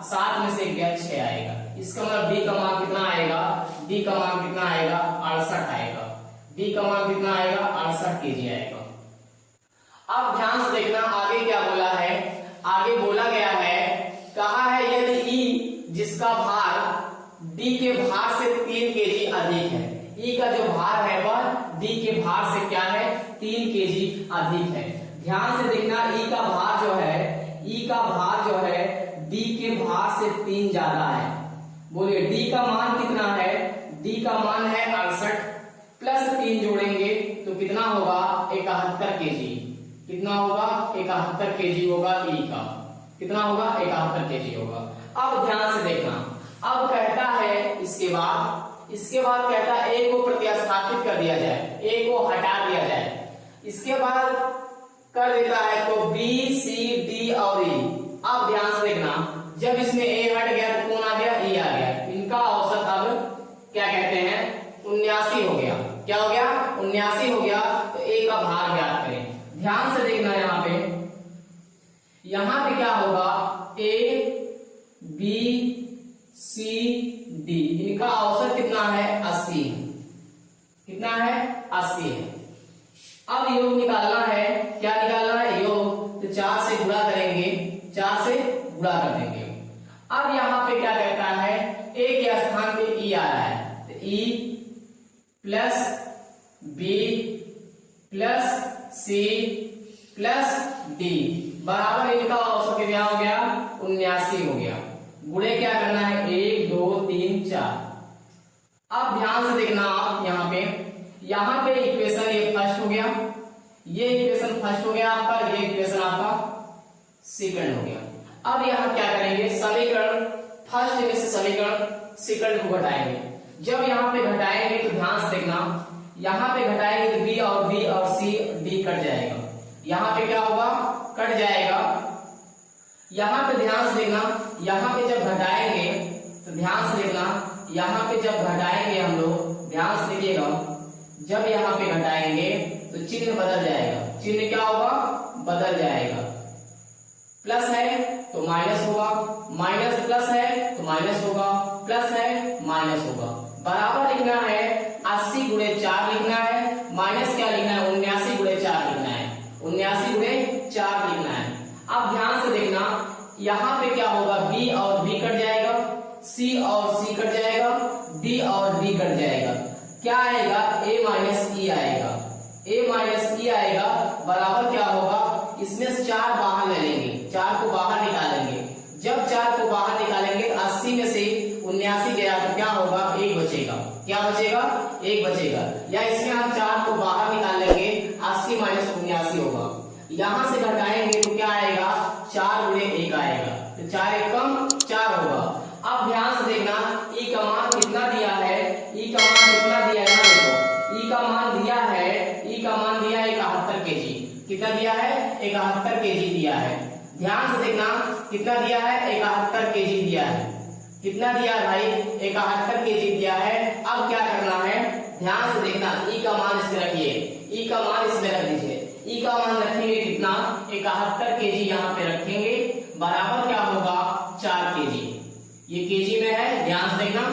7 में से गया 6 आएगा। इसका मतलब डी का मान कितना आएगा, डी का मान कितना आएगा 68 आएगा, डी का मान कितना आएगा 68 केजी आएगा। अब ध्यान से देखना आगे क्या बोला है, आगे बोला गया है, कहा है यदि ई जिसका भार डी के भार से 3 केजी अधिक है, ई का जो भार है वह डी के भार से क्या है 3 केजी अधिक है। ध्यान से देखना ई का भार जो है डी के भार से 3 ज्यादा है। बोलिए डी का मान कितना है, डी का मान है 68 प्लस 3 जोड़ेंगे तो कितना होगा 71 केजी, कितना होगा 71 केजी होगा ई का, कितना होगा 71 केजी होगा। अब ध्यान से देखना, अब कहता है इसके बाद कहता है ए को प्रतिस्थापित कर दिया जाए, ए को हटा दिया जाए, इसके बाद कर देता है तो बी सी डी और ई। अब ध्यान से देखना, जब इसमें ए हट गया तो कौन आ गया ई आ गया, इनका औसत अब क्या कहते हैं 79 हो गया, क्या हो गया 79 हो गया, तो ए का भार ज्ञात करें। ध्यान से देखना यहाँ पे क्या होगा ए बी सी डी, इनका औसत कितना है 80, कितना है 80 है। अब योग निकालना है, क्या निकालना है योग, तो 4 से गुणा करेंगे, 4 से गुणा कर देंगे। अब यहाँ पे क्या कहता है ए के स्थान पे ई आ रहा है, तो E plus B plus C plus D बराबर इनका औसत कितना हो गया 79 हो गया। गुणे क्या करना है 1 2 3 4। अब ध्यान से देखना आप यहाँ पे इक्वेशन ये फर्स्ट हो गया, ये इक्वेशन फर्स्ट हो गया आपका, ये इक्वेशन आपका सेकंड हो गया। अब यहाँ क्या करेंगे समीकरण फर्स्ट में से समीकरण सेकंड को घटाएंगे। जब यहाँ पे घटाएंगे तो ध्यान से देखना, यहाँ पे घटाएंगे तो बी और सी डी कट जाएगा, यहाँ पे क्या होगा कट जाएगा। यहाँ पे ध्यान से देखना, यहाँ पे जब घटाएंगे तो ध्यान से देखना, यहाँ पे जब घटाएंगे हम लोग ध्यान से देखिएगा, जब यहाँ पे घटाएंगे तो चिन्ह बदल जाएगा, चिन्ह क्या होगा बदल जाएगा। प्लस है तो माइनस होगा, माइनस प्लस है तो माइनस होगा, प्लस है माइनस होगा। बराबर लिखना है 80 गुणे 4 लिखना है, माइनस क्या लिखना है 79 गुणे 4 लिखना है, 79 गुणे 4 लिखना है। अब ध्यान से देखना, यहाँ पे क्या होगा बी और बी कट जाएगा, सी और सी कट जाएगा, डी और डी कट जाएगा। क्या आएगा a माइनस ई आएगा, a माइनस ई आएगा। बराबर क्या होगा, इसमें से 4 बाहर ले लेंगे, 4 को बाहर निकालेंगे। जब 4 को बाहर निकालेंगे तो 80 में से 79 गया तो क्या होगा 1 बचेगा, क्या बचेगा 1 बचेगा। या इसमें हम 4 को बाहर निकाल लेंगे, 80 माइनस 79 होगा। यहां से घटाएंगे तो क्या आएगा 4 गुणे 1 आएगा, तो 4 1 कम 4 होगा। अब ध्यान से देखना ई का मान कितना दिया है, ई का मान कितना दिया है, देखो ई का मान दिया है, ई का मान दिया है 71 केजी। कितना दिया है 71 केजी दिया है। ध्यान से देखना कितना दिया है 71 केजी दिया है। कितना दिया है भाई 71 केजी दिया है। अब क्या करना है ध्यान से देखना, ई का मान इसमें रखिए, ई का मान इसमें रख दीजिए। ई का मान रखेंगे कितना 71 केजी यहाँ पे रखेंगे, बराबर क्या होगा 4 केजी। ये केजी में है, ध्यान से देखना।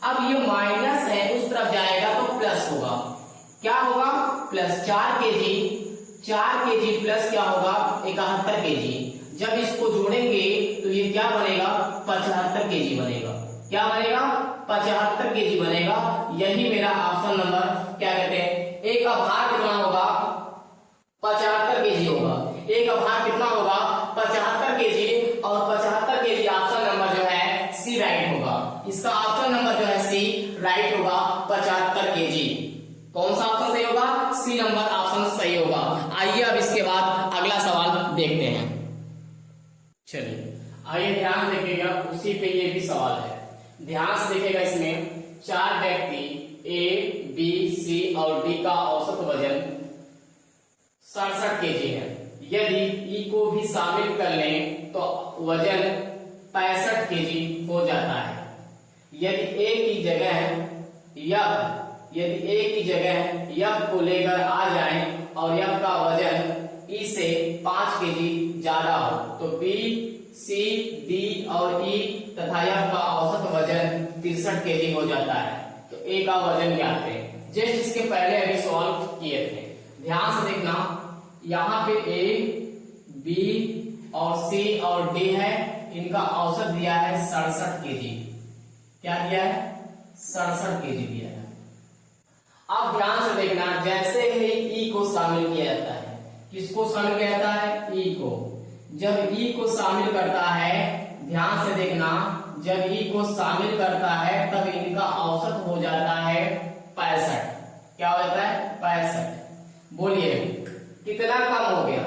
अब ये माइनस है उस तरफ जाएगा तो प्लस होगा, क्या होगा प्लस 4 केजी, 4 केजी प्लस क्या होगा 71 केजी। जब इसको जोड़ेंगे तो ये क्या बनेगा 75 केजी बनेगा, क्या बनेगा 75 केजी बनेगा। यही मेरा ऑप्शन नंबर क्या कहते हैं, ए का भार कितना होगा 75 केजी होगा, ए का भार कितना होगा 75 केजी, और 75 केजी ऑप्शन नंबर जो है सी राइट होगा। इसका ऑप्शन नंबर जो है सी राइट होगा 75 केजी। कौन सा ऑप्शन सही होगा, सी नंबर ऑप्शन सही होगा। आइए अब इसके बाद अगला सवाल देखते हैं। चलिए आइए ध्यान से देखिएगा, उसी पे ये भी सवाल है, ध्यान से देखिएगा। इसमें 4 व्यक्ति ए बी सी और डी का औसत वजन 67 केजी है। यदि ई को भी शामिल कर लें तो वजन 65 केजी हो जाता है। यदि ए की जगह यफ को लेकर आ जाएं और यफ का वजन ई से 5 केजी ज्यादा हो तो बी सी डी और ई तथा यफ का औसत वजन 63 केजी हो जाता है। तो ए का वजन क्या है, जस्ट इसके पहले अभी सॉल्व किए थे। ध्यान से देखना, यहाँ पे ए बी और सी और डी है, इनका औसत दिया है 67 केजी। क्या दिया है 67 केजी दिया है। अब ध्यान से देखना, जैसे ही ई को शामिल किया जाता है, किसको शामिल किया जाता है ई को, जब ई को शामिल करता है, ध्यान से देखना, जब ई को शामिल करता है तब इनका औसत हो जाता है 65। क्या हो जाता है 65। बोलिए कितना कम हो गया,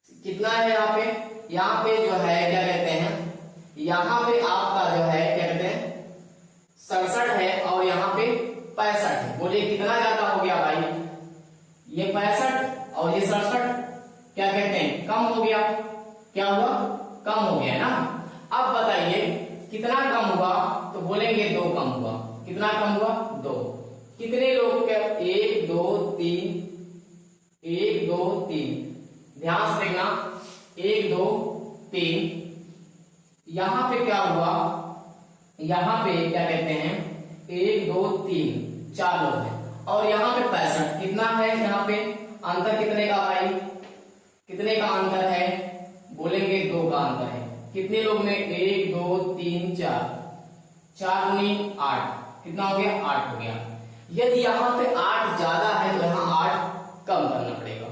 कितना है यहाँ पे जो है क्या कहते हैं, यहाँ पे आपका जो है क्या कहते हैं 67 है और यहाँ पे 65 है। बोलिए कितना ज्यादा हो गया भाई, ये 65 और ये 67 क्या कहते हैं कम हो गया। क्या हुआ कम हो गया ना। अब बताइए कितना कम हुआ, तो बोलेंगे 2 कम हुआ। कितना कम हुआ 2। कितने लोग क्या 1 2 3, 1 2 3, ध्यान से देखना 1 2 3। यहां पे क्या हुआ, यहां पे क्या कहते हैं 1 2 3 4 लोग हैं और यहाँ पे 65 कितना है, यहाँ पे अंतर कितने का भाई, कितने का अंतर है, बोलेंगे 2 का अंतर है। कितने लोग में 1 2 3 4, 4 गुनी 8, कितना हो गया 8 हो गया। यदि यहाँ पे 8 ज्यादा है तो यहाँ 8 कम करना पड़ेगा।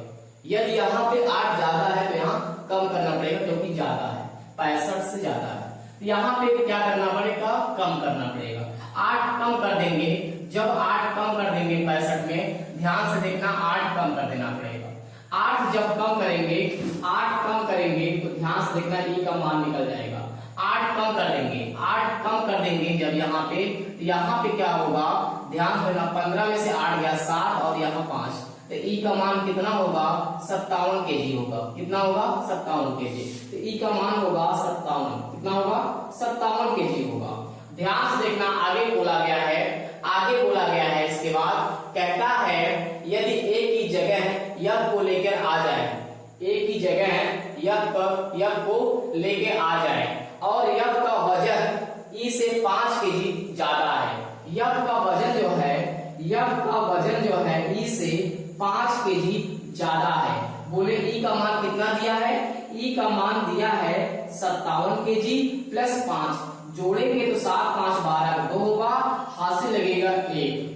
यदि यहाँ पे 8 ज्यादा है तो यहाँ कम करना पड़ेगा, क्योंकि ज्यादा है 65 से ज्यादा है। तो यहाँ पे क्या करना पड़ेगा कम करना पड़ेगा। 8 कम कर देंगे, जब 8 कम कर देंगे 65 में, ध्यान से देखना 8 कम कर देना पड़ेगा। 8 जब कम करेंगे, 8 कम करेंगे तो ध्यान से देखना ई का मान निकल जाएगा। 8 कम कम कर देंगे, 8 कम कर देंगे जब यहाँ पे, तो यहाँ पे क्या होगा, ध्यान से ना, 15 में से 8 गया 7 और यहाँ 5, तो ई का मान कितना होगा, 57 kg होगा। कितना होगा, 57 kg। तो ई का मान होगा 57, कितना होगा, 57 kg होगा। ध्यान से देखना, आगे बोला गया है, आगे बोला गया है, इसके बाद कहता है यदि ए की जगह F को लेकर आ जाए, ए की जगह F को लेके आ जाए और F का वजन ई से 5 kg ज्यादा है। F का वजन जो है, F का वजन जो है ई से 5 kg ज्यादा है। बोले ई का मान कितना दिया है, ई का मान दिया है 57 kg प्लस 5, जोड़ेंगे तो 7 5 12 2 होगा, हासिल लगेगा 1।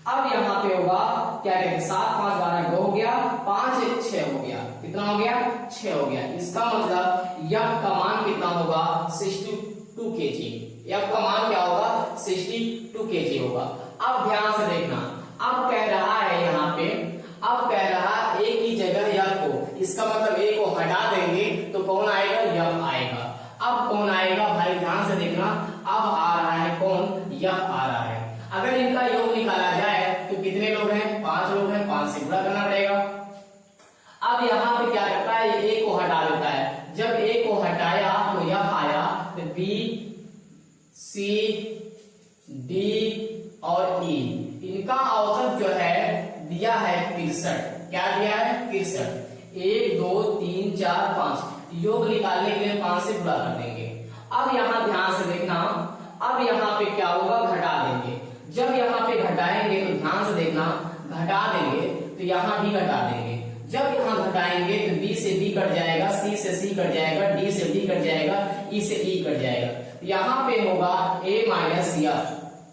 अब यहाँ पे होगा क्या कहते हैं, 7 5 12 2 हो गया, 5 1 6 हो गया। कितना हो गया, 6 हो गया। इसका मतलब F का मान कितना होगा, 62 kg। F का मान क्या होगा, 62 kg होगा। अब ध्यान से देखना, अब कह रहा है यहाँ पे, अब कह रहा है ए की जगह F को, इसका मतलब ए को हटा देंगे तो कौन आएगा, F आएगा। अब कौन आएगा भाई, ध्यान से देखना, अब आ रहा है कौन, F आ रहा है। अगर इनका योग निकाला जाए तो कितने लोग हैं, 5 लोग हैं, 5 से गुणा करना पड़ेगा। अब यहाँ पे क्या करता है, ए को हटा देता है। जब ए को हटाया तो F आया, तो B C D और E, इनका औसत जो है दिया है 63। क्या दिया है, 63। 1 2 3 4 5, योग निकालने के लिए 5 से गुणा कर देंगे। अब यहाँ ध्यान से देखना, अब यहाँ पे क्या होगा, घटा देंगे। जब यहाँ पे घटाएंगे तो ध्यान से देखना, घटा देंगे तो यहाँ भी घटा देंगे। जब यहाँ घटाएंगे तो B से B कट जाएगा, C से C कट जाएगा, D से D कट जाएगा, E से E कट जाएगा। यहाँ पे होगा A माइनस F।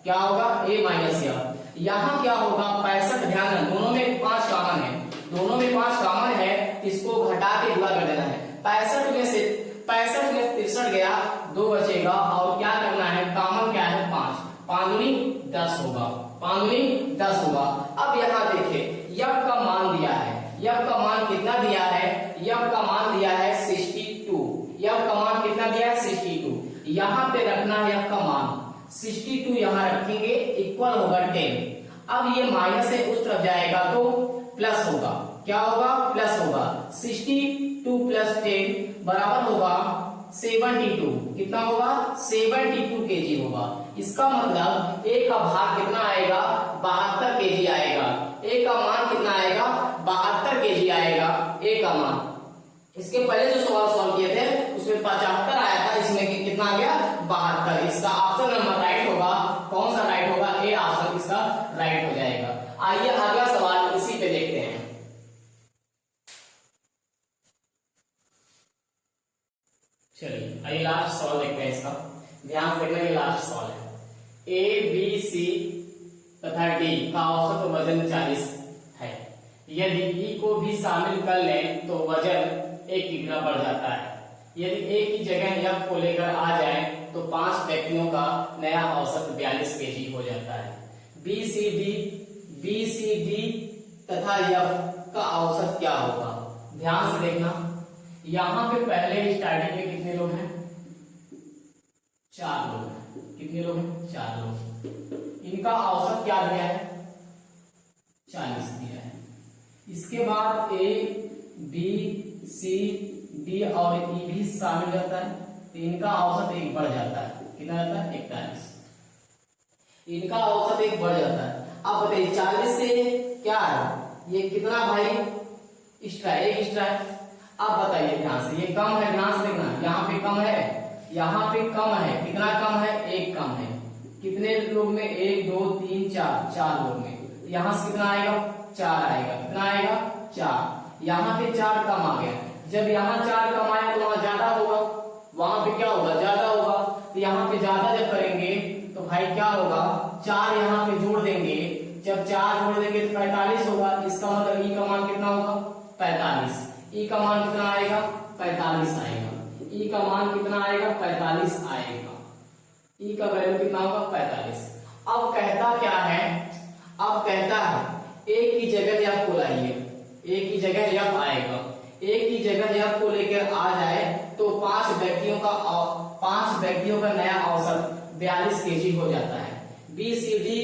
क्या होगा, A माइनस F। यहाँ क्या होगा, 65। ध्यान रखना, दोनों में 5 कॉमन है, दोनों में 5 कॉमन है, इसको घटा के गुणा कर देना है। 65 में 63 गया, 2 बचेगा और क्या करना है, कॉमन क्या है, 5, 5 दूनी 10 होगा, 5 दूनी 10 होगा। अब यहाँ देखिए F का मान दिया है, F का मान कितना दिया है, F का मान दिया है 62। F का मान कितना दिया है, 62। यहाँ पे रखना है F का मान 62, यहाँ रखेंगे, इक्वल होगा 10। अब ये माइनस है, उस तरफ जाएगा तो प्लस होगा। क्या होगा, प्लस होगा। 62 प्लस 10 बराबर होगा 72। कितना होगा, 72 kg होगा। इसका मतलब ए का भाग कितना आएगा, 72 kg आएगा। ए का मान कितना आएगा, 72 kg आएगा ए का मान। इसके पहले जो सवाल सॉल्व किए थे उसमें 75 आया था, इसमें कितना आ गया, 72। इसका ऑप्शन नंबर राइट होगा। कौन सा राइट होगा, ए ऑप्शन इसका राइट हो जाएगा। आइए अगला सवाल इसी पे देखते हैं। चलिए आइए लास्ट सवाल देखते हैं इसका। ध्यान से देखना, ये लास्ट सवाल है। ए बी सी तथा डी का औसत वजन 40 है। यदि ई को भी शामिल कर लें तो वजन 1 की गुना बढ़ जाता है। यदि ए की जगह F को लेकर आ जाए तो 5 व्यक्तियों का नया औसत 42 kg हो जाता है। बी सी डी तथा F का औसत क्या होगा। ध्यान से देखना, यहाँ पे पहले स्टार्टिंग में कितने लोग हैं, 4 लोग हैं। कितने लोग हैं, 4 लोग। इनका औसत क्या दिया है, 40 दिया है। इसके बाद ए बी सी डी और ई भी शामिल रहता है, तो इनका औसत 1 बढ़ जाता है। कितना रहता है, 41। इनका औसत 1 बढ़ जाता है। अब बताइए 40 से क्या है, ये कितना भाई, एक्स्ट्रा, 1 एक्स्ट्रा है। अब बताइए ध्यान से, ये कम है, ध्यान से देखना, यहाँ पे कम है, यहाँ पे कम है। कितना कम है, 1 कम है। कितने लोग में, 1 2 3 4, 4 लोग में। यहाँ से कितना आएगा, 4 आएगा। कितना आएगा, 4। यहाँ पे 4 कम आ गया। जब यहाँ 4 कम आया तो वहां ज्यादा होगा, वहां पे क्या होगा, ज्यादा होगा। तो यहाँ पे ज्यादा जब करेंगे तो भाई क्या होगा, 4 यहाँ पे जोड़ देंगे। जब 4 जोड़ देंगे तो 45 होगा। इसका मतलब ई का मान कितना होगा, 45। ई का मान कितना आएगा, 45 आएगा। ई का मान कितना आएगा, 45 आएगा। ई का वैल्यू कितना होगा, 45। अब कहता क्या है, अब कहता है ए की जगह F को लाइए। ए की जगह F आएगा। ए की जगह F को लेकर आ जाए तो 5 व्यक्तियों का 5 व्यक्तियों का नया औसत 42 केजी हो जाता है। बी सी डी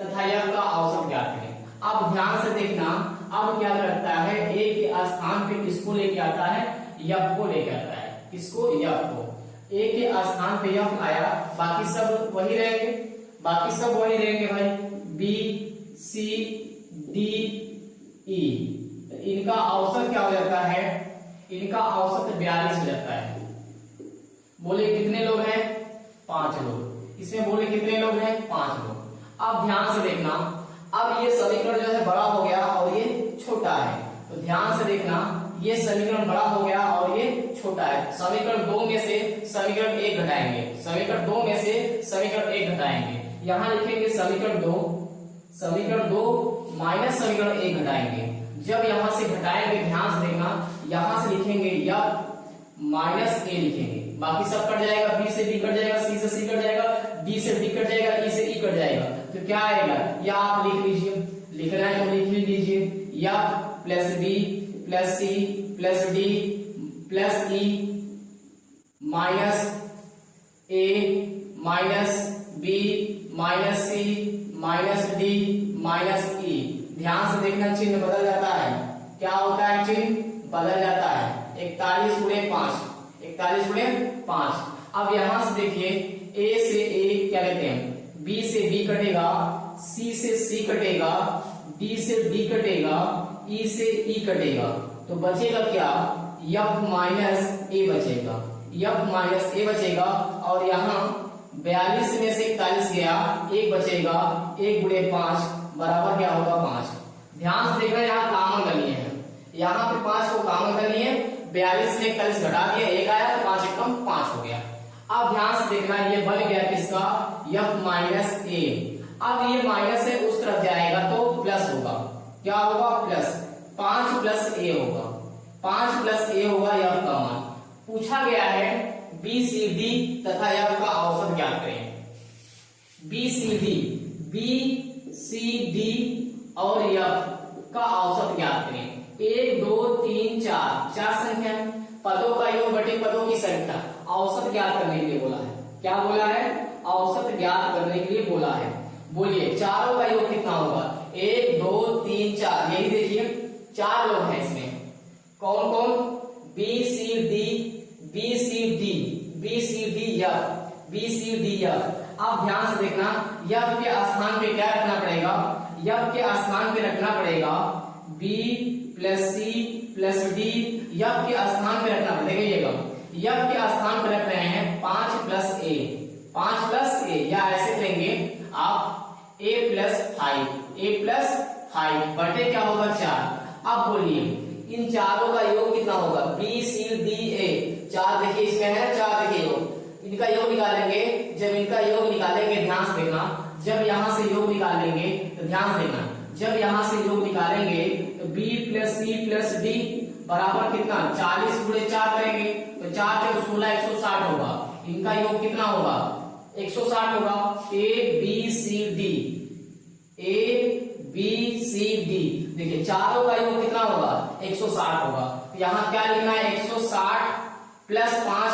तथा एफ का औसत ज्ञात करें। अब ध्यान से देखना, अब क्या करता है, ए के स्थान पे किसको लेके आता है, एफ को लेके आता है। किसको, एफ को। ए के स्थान पे एफ आया, बाकी सब वही रहेंगे, बाकी सब वही रहेंगे भाई, बी सी डी ई। इनका औसत क्या हो जाता है, इनका औसत 42 हो जाता है। बोले कितने लोग हैं, 5 लोग। इसमें बोले कितने लोग हैं, 5 लोग। अब ध्यान से देखना, अब ये समीकरण जो है बड़ा हो गया और ये छोटा है, तो ध्यान से देखना, ये समीकरण बड़ा हो गया और ये छोटा है। समीकरण 2 में से समीकरण 1 घटाएंगे, समीकरण 2 में से समीकरण 1 घटाएंगे। यहां लिखेंगे समीकरण 2 माइनस समीकरण 1 घटाएंगे। जब यहां से घटाएंगे, ध्यान से देखना, यहां से लिखेंगे या माइनस ए लिखेंगे, बाकी सब कट जाएगा, बी से बी कट जाएगा, सी से सी कट जाएगा, डी से डी कट जाएगा, ई से ई कट जाएगा, तो क्या आएगा, या आप लिख लीजिए, लिखना है तो लिख लीजिए, या plus B plus C plus D plus E minus A minus B minus C minus D minus E. ध्यान से देखना, चिन्ह बदल जाता है, क्या होता है, चिन्ह बदल जाता है। 41 गुणे 5, 41 गुणे 5। अब यहां से देखिए, ए से ए क्या लेते हैं, बी से बी कटेगा, सी से सी कटेगा, डी से डी कटेगा, ई से ई कटेगा, तो बचेगा क्या, एफ माइनस ए बचेगा, एफ माइनस ए बचेगा। और यहाँ 42 में से 41 गया, 1 बचेगा, 1 गुणे 5 बराबर क्या होगा, 5। ध्यान से देखना, यहाँ कॉमन कर लिए हैं, यहाँ पे 5 को कॉमन कर लिए, 42 में 41 घटा दिया, 1 आया तो 5 एकम 5 हो गया। अब ध्यान से देखना, ये बन गया किसका, एफ माइनस ए। अब ये माइनस है, उस तरफ जाएगा तो प्लस होगा, क्या होगा, प्लस 5 प्लस ए होगा, 5 प्लस ए होगा एफ का मान। पूछा गया है बी सी डी तथा एफ का औसत ज्ञात करें। बी सी डी और एफ का औसत ज्ञात करें। 1 2 3 4 संख्या, पदों का योग बटे पदों की संख्या, औसत ज्ञात करने के लिए बोला है। क्या बोला है, औसत ज्ञात करने के लिए बोला है। बोलिए चारों का योग कितना होगा, 1 2 3 4। यही देखिए 4 लोग हैं इसमें, कौन कौन, बी सी डी एफ। अब ध्यान से देखना, एफ के स्थान पे क्या रखना पड़ेगा, एफ के स्थान पे रखना पड़ेगा B plus C plus D, F के स्थान पे रखना पड़ेगा, एफ के स्थान पे रख रहे हैं 5 प्लस ए, 5 प्लस ए, या ऐसे करेंगे आप a प्लस 5 बटे क्या होगा, 4। अब बोलिए इन चारों का योग कितना होगा, बी सी डी ए। 4 देखिए इसमें है, 4 देखिए योग, इनका योग निकालेंगे। जब इनका योग निकालेंगे, ध्यान से देखना, जब यहां से योग निकालेंगे तो ध्यान से देखना, जब यहां से योग निकालेंगे तो b plus C plus D बराबर कितना, 40 गुणे 4 करेंगे तो 4 × 16 160 होगा। इनका योग कितना होगा, 160 होगा। ए बी सी डी, देखिए चारों का योग कितना होगा, 160 होगा। तो यहाँ क्या लिखना है, 160 प्लस 5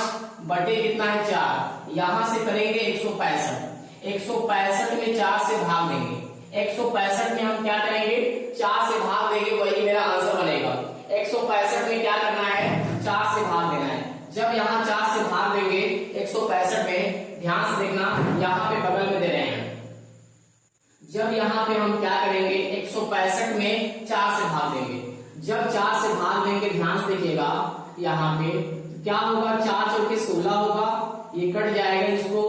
बटे कितना है, 4। यहां से करेंगे 165 में 4 से भाग देंगे। 165 में हम क्या करेंगे, 4 से भाग देंगे, वही मेरा आंसर बनेगा। 165 में क्या करना है, 4 से भाग देना है। जब यहाँ 4 से भाग देंगे 165 में, ध्यान से देखना, यहाँ पे बगल में दे रहे हैं, जब यहाँ पे हम क्या करेंगे, 165 में 4 से भाग देंगे। जब 4 से भाग देंगे, ध्यान से देखिएगा, यहाँ पे क्या होगा, 4 चौके 16 होगा, ये कट जाएगा, इसको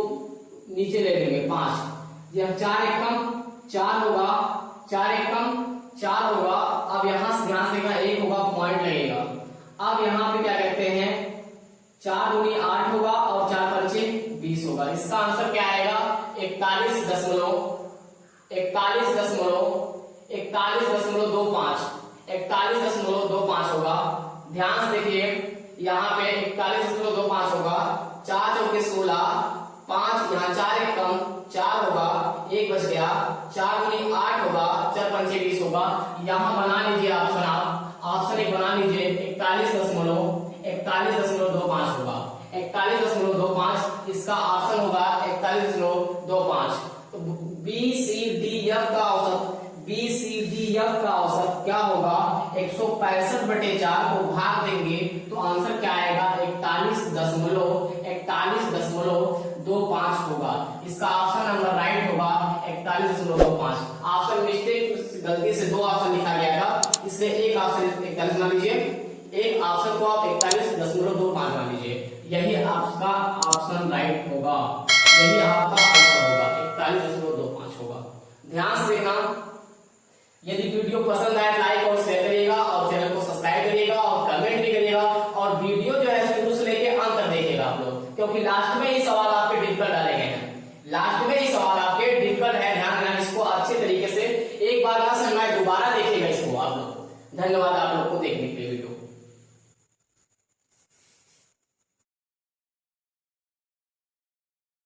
नीचे ले लेंगे 5। यह 4 एकम 4 होगा, 4 एकम 4 होगा। अब यहां से ध्यान से देखना, 1 होगा, पॉइंट लगेगा। अब यहाँ पे क्या कहते हैं, 4 दूनी 8 होगा और 4 पंचे 20 होगा। इसका आंसर क्या आएगा, 41.25 होगा। ध्यान से देखिए, यहाँ पे 41.25 होगा। 4 चौके 16, 5 यहाँ 4 एक कम 4 होगा, 1 बच गया। 4 दूनी 8 होगा, 4 पंचे 20 होगा। यहाँ बना लीजिए ऑप्शन, आप ऑप्शन 1 बना लीजिए, 41.25 होगा। 41.25 इसका ऑप्शन होगा 41.25। तो BCDF का औसत, BCDF का औसत क्या होगा, 165/4 को भाग देंगे तो आंसर क्या आएगा, 41.25 होगा। इसका ऑप्शन नंबर राइट होगा 41.25। ऑप्शन मिस्टेक, गलती से दो ऑप्शन लिखा गया था, इसलिए एक ऑप्शन 41 मान लीजिए, एक ऑप्शन को आप 41.25 मान लीजिए। यही आपका ऑप्शन राइट होगा, यही आपका आंसर होगा, 41.25 होगा। ध्यान से देखना, यदि वीडियो पसंद आए